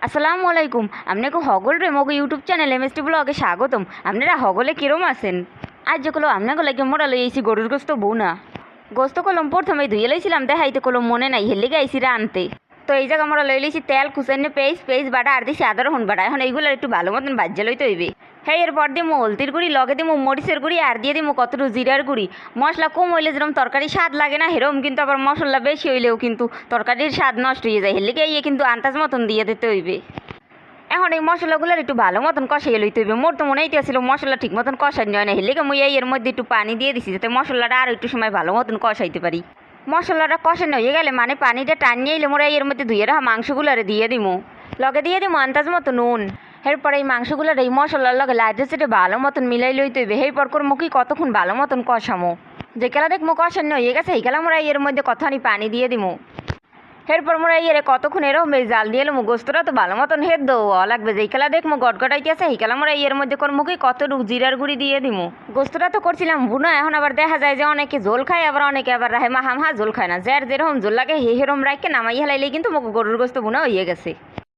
আসসালামু আলাইকুম। আপনাকে হগল রে মগো ইউটিউব চ্যানেল এমএসটি ব্লগে স্বাগতম। আপনারা হগলে কিরম আছেন? আজ যে কলো আপনাকে লাগে মোড়া লই আইছি গরুর গোস্ত বউ না গোস্ত কলম প্রথমে ধুয়ে লইছিলাম দেখাইতে কলম মনে নাই হেলে গাইছি আনতে। তো এই জায়গা আমরা লই লইছি তেল কুচাইনে পেঁয়াজ বাটা আর দিছি আদা রসুন বাটা। এখন এইগুলো একটু ভালো মতন বাজ্যা লইতে হইবে। হ্যাঁ, এরপর দিমু হলদির গুঁড়ি, লগে দিমু মরিচের গুঁড়ি আর দিয়ে দিমু কতটুকু জিরার গুঁড়ি। মশলা কম হইলে যেরকম তরকারি স্বাদ লাগে না সেরকম কিন্তু আবার মশলা বেশি হইলেও কিন্তু তরকারির স্বাদ নষ্ট হয়ে যায়। হেলে গিয়ে কিন্তু আন্দাজ মতন দিয়ে দিতে হইবে। এখন এই মশলাগুলোর একটু ভালো মতন কষাই লইতে হইবে। মোর তো মনে হইতেছিল মশলা ঠিক মতন কষাই নয় না, হেলেকে মুই এর মধ্যে একটু পানি দিয়ে দিছি যাতে মশলাটা আর একটু সময় ভালো মতন কষাইতে পারি। মশলাটা কষানো হয়ে গেলে মানে পানিটা টানিয়ে এলে মোরা এর মধ্যে ধুয়ে রাখা মাংসগুলারে দিয়ে দিমু। লগে দিয়ে দিমু আন্দাজ মতো নুন। এরপরে এই মাংসগুলার এই মশলার লগে লাইটে সেটে ভালো মতন মিলাই লইতে হইবে। এরপর করে মুখি কতক্ষণ ভালো মতন কষামো। যে কেলা দেখমু কষানো হয়ে গেছে এই কেলা মোরা এর মধ্যে কতখানি পানি দিয়ে দিমু। এরপর মোরা এর কতক্ষণ এরকম জাল দিয়ে এলো গোস্তটা তো ভালো মতন হেদ লাগবে। যেই খেলা দেখমু গটগটাইতে আছে এই খেলা মোরা এর মধ্যে করমু কি কতটুকু জিরার গুঁড়ি দিয়ে দিমু। গোস্তটা তো করছিলাম বুনা, এখন আবার দেখা যায় যে অনেকে ঝোল খায় আবার অনেকে আবার রাহে মাহা ঝোল খায় না। যার যেরকম ঝোল লাগে সেরকম রাখকে নামাই হেলাইলেই কিন্তু গরুর গোস্ত বুনা হয়ে গেছে।